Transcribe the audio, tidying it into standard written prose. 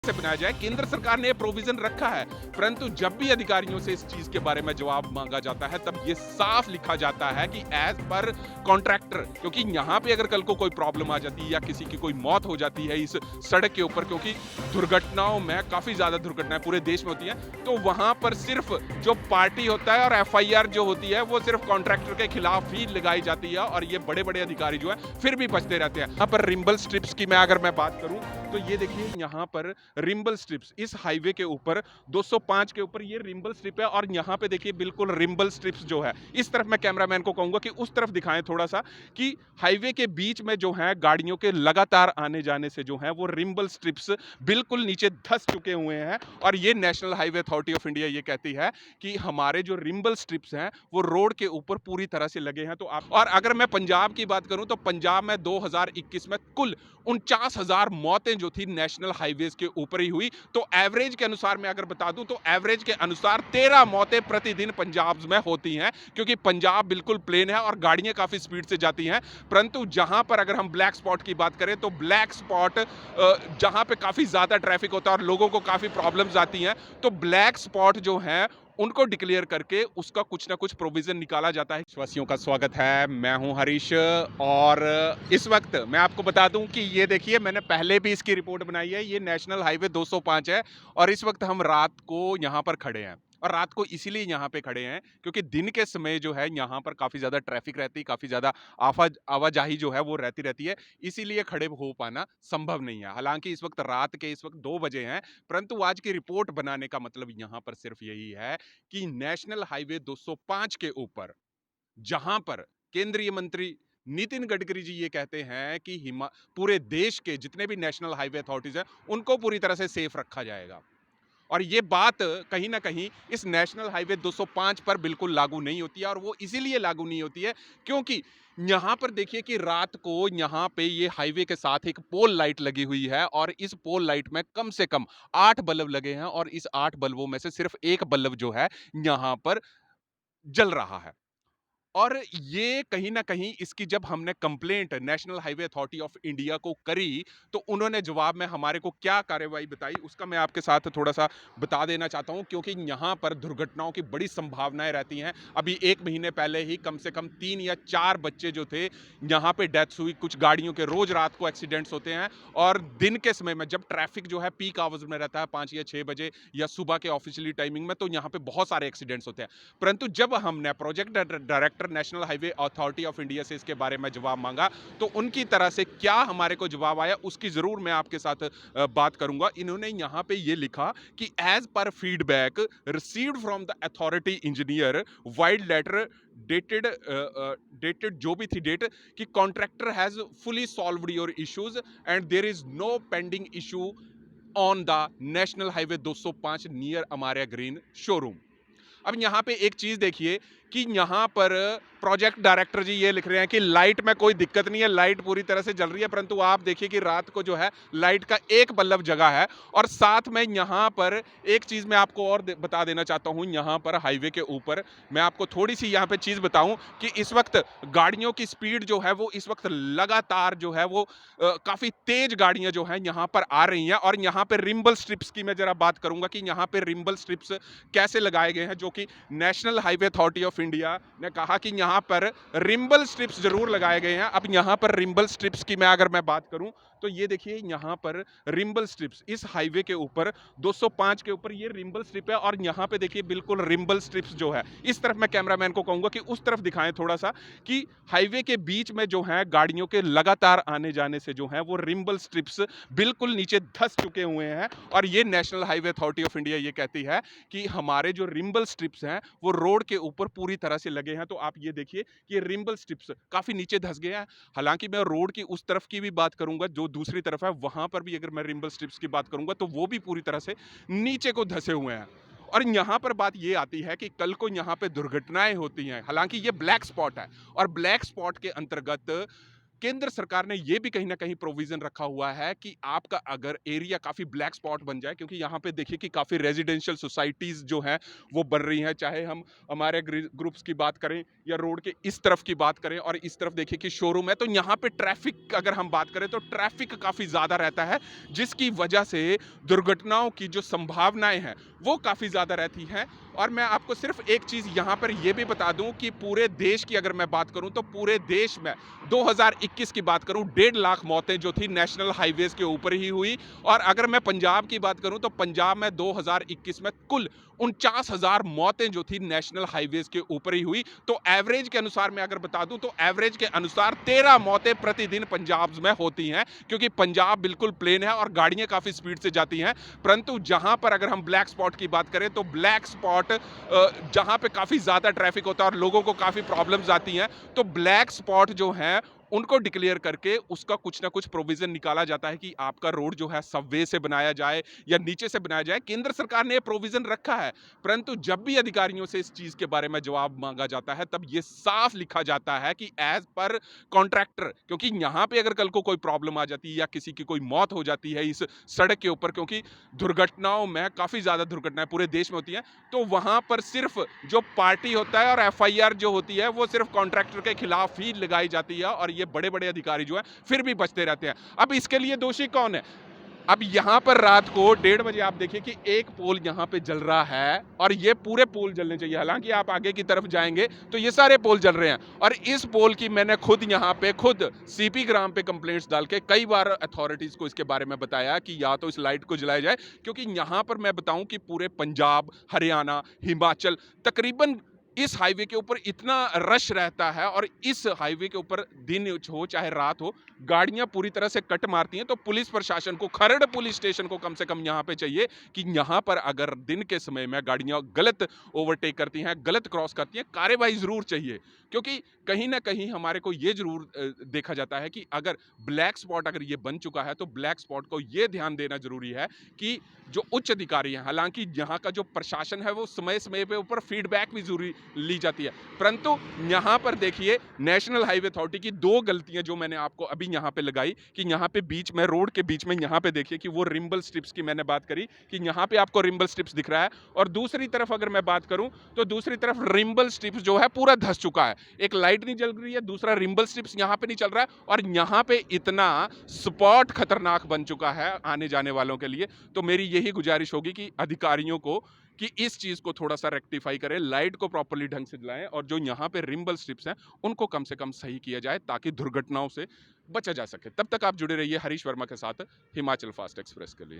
से बनाया जाए। केंद्र सरकार ने प्रोविजन रखा है, परंतु जब भी अधिकारियों से इस चीज के बारे में जवाब मांगा जाता है तब ये साफ लिखा जाता है कि एज पर कॉन्ट्रैक्टर, क्योंकि यहाँ पे अगर कल को कोई प्रॉब्लम आ जाती है या किसी की कोई मौत हो जाती है इस सड़क के ऊपर, क्योंकि दुर्घटनाओं में काफी ज्यादा दुर्घटनाएं पूरे देश में होती हैं, तो वहां पर सिर्फ जो पार्टी होता है और एफआईआर जो होती है वो सिर्फ कॉन्ट्रैक्टर के खिलाफ ही लगाई जाती है और ये बड़े बड़े अधिकारी जो है फिर भी बचते रहते हैं। यहाँ पर रिम्बल स्ट्रिप्स की मैं अगर मैं बात करूं तो ये देखिए यहाँ पर रिम्बल स्ट्रिप्स इस हाईवे के ऊपर 205 के ऊपर ये रिम्बल स्ट्रिप है और यहाँ पे देखिए बिल्कुल रिम्बल स्ट्रिप्स जो है, इस तरफ मैं कैमरामैन को कहूंगा कि उस तरफ दिखाएं थोड़ा सा, कि हाईवे के बीच में जो है गाड़ियों के लगातार आने जाने से जो है वो रिम्बल स्ट्रिप्स बिल्कुल नीचे धस चुके हुए हैं। और ये national highway authority of India ये कहती है कि हमारे जो रिम्बल स्ट्रिप्स हैं वो रोड के ऊपर पूरी तरह से लगे हैं। तो आप, और अगर मैं पंजाब की बात करूं तो पंजाब में 2021 में कुल 49,000 मौतें जो थी नेशनल हाईवेज के ऊपर ही हुई। तो एवरेज के अनुसार मैं अगर बता दूं तो एवरेज के अनुसार 13 मौतें प्रतिदिन पंजाब में होती हैं, क्योंकि पंजाब बिल्कुल प्लेन है और गाड़ियां काफी स्पीड से जाती हैं। परंतु जहां पर अगर हम ब्लैक स्पॉट की बात करें तो ब्लैक स्पॉट जहां पे काफी ज्यादा ट्रैफिक होता है और लोगों को काफी प्रॉब्लम्स आती हैं, तो ब्लैक स्पॉट जो है उनको डिक्लेयर करके उसका कुछ ना कुछ प्रोविजन निकाला जाता है। विश्वासियों का स्वागत है, मैं हूं हरीश और इस वक्त मैं आपको बता दूं कि ये देखिए मैंने पहले भी इसकी रिपोर्ट बनाई है। ये नेशनल हाईवे 205 है और इस वक्त हम रात को यहां पर खड़े हैं। और रात को इसीलिए यहाँ पे खड़े हैं क्योंकि दिन के समय जो है यहाँ पर काफी ज्यादा ट्रैफिक रहती है, काफी ज्यादा आवाजाही जो है वो रहती है, इसीलिए खड़े हो पाना संभव नहीं है। हालांकि इस वक्त 2 बजे हैं, परंतु आज की रिपोर्ट बनाने का मतलब यहाँ पर सिर्फ यही है कि नेशनल हाईवे 205 के ऊपर जहां पर केंद्रीय मंत्री नितिन गडकरी जी ये कहते हैं कि पूरे देश के जितने भी नेशनल हाईवे अथॉरिटीज हैं उनको पूरी तरह से सेफ रखा जाएगा। और ये बात कहीं ना कहीं इस नेशनल हाईवे 205 पर बिल्कुल लागू नहीं होती है, और वो इसीलिए लागू नहीं होती है क्योंकि यहां पर देखिए कि रात को यहां पे ये हाईवे के साथ एक पोल लाइट लगी हुई है और इस पोल लाइट में कम से कम 8 बल्ब लगे हैं और इस 8 बल्बों में से सिर्फ एक बल्ब जो है यहां पर जल रहा है। और ये कहीं ना कहीं इसकी जब हमने complaint national highway authority of India को करी तो उन्होंने जवाब में हमारे को क्या कार्रवाई बताई उसका मैं आपके साथ थोड़ा सा बता देना चाहता हूं, क्योंकि यहां पर दुर्घटनाओं की बड़ी संभावनाएं रहती हैं। अभी 1 महीने पहले ही कम से कम 3 या 4 बच्चे जो थे यहां पे डेथ्स हुई। कुछ गाड़ियों के रोज रात को एक्सीडेंट्स होते हैं और दिन के समय में जब ट्रैफिक जो है पीक आवर्स में रहता है 5 या 6 बजे या सुबह के ऑफिशियली टाइमिंग में, तो यहाँ पे बहुत सारे एक्सीडेंट्स होते हैं। परंतु जब हमने project director national highway authority of India से इसके बारे में जवाब मांगा तो उनकी तरह से क्या हमारे को जवाब आया उसकी जरूर मैं आपके साथ बात करूंगा। इन्होंने यहां पे ये लिखा कि as per feedback received from the authority engineer vide letter dated जो भी थी डेट कि contractor has fully solved your issues and there is no pending issue on the national highway 205 near Amaria green showroom. अब यहाँ पे एक चीज देखिए कि यहाँ पर प्रोजेक्ट डायरेक्टर जी ये लिख रहे हैं कि लाइट में कोई दिक्कत नहीं है, लाइट पूरी तरह से जल रही है, परंतु आप देखिए कि रात को जो है लाइट का एक बल्ब जगा है। और साथ में यहाँ पर एक चीज मैं आपको और बता देना चाहता हूँ, यहाँ पर हाईवे के ऊपर मैं आपको थोड़ी सी यहाँ पे चीज बताऊं कि इस वक्त गाड़ियों की स्पीड जो है वो इस वक्त लगातार जो है वो काफी तेज गाड़ियां जो है यहाँ पर आ रही हैं। और यहाँ पे रिम्बल स्ट्रिप्स की मैं जरा बात करूंगा कि यहाँ पे रिम्बल स्ट्रिप्स कैसे लगाए गए हैं, जो कि national highway authority of India ने कहा कि यहां पर रिम्बल स्ट्रिप्स जरूर लगाए गए हैं। अब यहां पर रिम्बल स्ट्रिप्स की मैं अगर मैं बात करूं तो ये देखिए यहां पर रिम्बल स्ट्रिप्स इस हाईवे के ऊपर 205 के ऊपर ये रिम्बल स्ट्रिप है और यहां पे देखिए बिल्कुल रिम्बल स्ट्रिप्स जो है, इस तरफ मैं कैमरामैन को कहूंगा कि उस तरफ दिखाएं थोड़ा सा, कि हाईवे के बीच में जो है गाड़ियों के लगातार आने जाने से जो है वो रिम्बल स्ट्रिप्स बिल्कुल नीचे धस चुके हुए हैं। और ये national highway authority of India ये कहती है कि हमारे जो रिम्बल स्ट्रिप्स हैं वो रोड के ऊपर पूरी तरह से लगे हैं। तो आप ये देखिए कि रिम्बल स्ट्रिप्स काफी नीचे धस गए हैं। हालांकि मैं रोड की उस तरफ की भी बात करूंगा जो दूसरी तरफ है, वहां पर भी अगर मैं रिम्बल स्ट्रिप्स की बात करूंगा तो वो भी पूरी तरह से नीचे को धसे हुए हैं। और यहां पर बात ये आती है कि कल को यहां पे दुर्घटनाएं होती हैं। हालांकि ये ब्लैक स्पॉट है और ब्लैक स्पॉट के अंतर्गत केंद्र सरकार ने ये भी कहीं न कहीं प्रोविज़न रखा हुआ है कि आपका अगर एरिया काफ़ी ब्लैक स्पॉट बन जाए, क्योंकि यहाँ पे देखिए कि काफ़ी रेज़िडेंशियल सोसाइटीज़ जो हैं, वो बन रही हैं। चाहे हम हमारे ग्रुप्स की बात करें या रोड के इस तरफ की बात करें और इस तरफ देखिए कि शोरूम है, तो यहाँ पे ट्रैफ़िक अगर हम बात करें तो ट्रैफ़िक काफ़ी ज़्यादा रहता है, जिसकी वजह से दुर्घटनाओं की जो संभावनाएँ हैं, वो काफ़ी ज़्यादा रहती हैं। और मैं आपको सिर्फ एक चीज़ यहाँ पर ये भी बता दूँ कि पूरे देश की अगर मैं बात करूँ, तो पूरे देश में 2021 की बात करूँ, 1.5 लाख मौतें जो थी नेशनल हाईवेज़ के ऊपर ही हुई। और अगर मैं पंजाब की बात करूँ, तो पंजाब में 2021 में कुल 49,000 मौतें जो थी नेशनल हाईवेज़ के ऊपर ही हुई। तो एवरेज के अनुसार मैं अगर बता दूँ, तो एवरेज के अनुसार 13 मौतें प्रतिदिन पंजाब में होती हैं, क्योंकि पंजाब बिल्कुल प्लेन है और गाड़ियाँ काफ़ी स्पीड से जाती हैं। परंतु जहाँ पर अगर हम ब्लैक स्पॉट की बात करें, तो ब्लैक स्पॉट जहाँ पे काफ़ी ज़्यादा ट्रैफिक होता है और लोगों को काफ़ी प्रॉब्लम्स आती हैं, तो ब्लैक स्पॉट जो हैं उनको डिक्लेयर करके उसका कुछ ना कुछ प्रोविज़न निकाला जाता है कि आपका रोड जो है सबवे से बनाया जाए या नीचे से बनाया जाए। केंद्र सरकार ने ये प्रोविज़न रखा है, परंतु जब भी अधिकारियों से इस चीज़ के बारे में जवाब माँगा जाता है, तब ये साफ लिखा जाता है कि एज़ पर कॉन्ट्रैक्टर, क्योंकि यहाँ पे अगर कल को कोई प्रॉब्लम आ जाती है या किसी की कोई मौत हो जाती है इस सड़क के ऊपर, क्योंकि दुर्घटनाओं में काफ़ी ज़्यादा दुर्घटनाएँ पूरे देश में होती हैं, तो वहाँ पर सिर्फ जो पार्टी होता है और एफआईआर जो होती है, वो सिर्फ कॉन्ट्रैक्टर के खिलाफ ही लगाई जाती है और ये बड़े-बड़े अधिकारी जो हैं फिर भी बचते रहते हैं। अब इसके लिए दोषी कौन है? अब यहाँ पर रात को 1:30 बजे आप देखिए कि एक पोल यहाँ पे जल रहा है और ये पूरे पोल जलने चाहिए। हालाँकि आप आगे की तरफ जाएँगे तो ये सारे पोल जल रहे हैं और इस पोल की मैंने खुद यहाँ पे सीपी ग्राम पे कंप्लेंट्स डाल के कई बार अथॉरिटीज़ को इसके बारे में बताया कि या तो इस लाइट को जलाया जाए, क्योंकि यहाँ पर मैं बताऊँ कि पूरे पंजाब, हरियाणा, हिमाचल तकरीबन इस हाईवे के ऊपर इतना रश रहता है और इस हाईवे के ऊपर दिन हो चाहे रात हो, गाड़ियां पूरी तरह से कट मारती हैं। तो पुलिस प्रशासन को, खरड़ पुलिस स्टेशन को कम से कम यहाँ पे चाहिए कि यहाँ पर अगर दिन के समय में गाड़ियां गलत ओवरटेक करती हैं, गलत क्रॉस करती हैं, कार्रवाई जरूर चाहिए। क्योंकि कहीं ना कहीं हमारे को ये जरूर देखा जाता है कि अगर ब्लैक स्पॉट अगर ये बन चुका है, तो ब्लैक स्पॉट को ये ध्यान देना जरूरी है कि जो उच्च अधिकारी हैं, हालांकि यहाँ का जो प्रशासन है वो समय समय पे ऊपर फीडबैक भी जरूरी ली जाती है, परंतु यहाँ पर देखिए नेशनल हाईवे अथॉरिटी की दो गलतियां जो मैंने आपको अभी यहाँ पे लगाई कि यहाँ पे बीच में, रोड के बीच में यहाँ पे देखिए कि वो रिम्बल स्ट्रिप्स की मैंने बात करी कि यहाँ पे आपको रिम्बल स्ट्रिप्स दिख रहा है, और दूसरी तरफ अगर मैं बात करूं तो दूसरी तरफ रिम्बल स्ट्रिप्स जो है पूरा धंस चुका है। एक लाइट नहीं जल रही है, दूसरा रिम्बल स्ट्रिप्स यहाँ पे नहीं चल रहा है, और यहाँ पे इतना स्पॉट खतरनाक बन चुका है आने जाने वालों के लिए। तो मेरी यही गुजारिश होगी कि अधिकारियों को कि इस चीज को थोड़ा सा रेक्टिफाई करें, लाइट को प्रॉपर्ली ढंग से जलाएं और जो यहाँ पे रिम्बल स्ट्रिप्स हैं उनको कम से कम सही किया जाए ताकि दुर्घटनाओं से बचा जा सके। तब तक आप जुड़े रहिए हरीश वर्मा के साथ हिमाचल फास्ट एक्सप्रेस के लिए।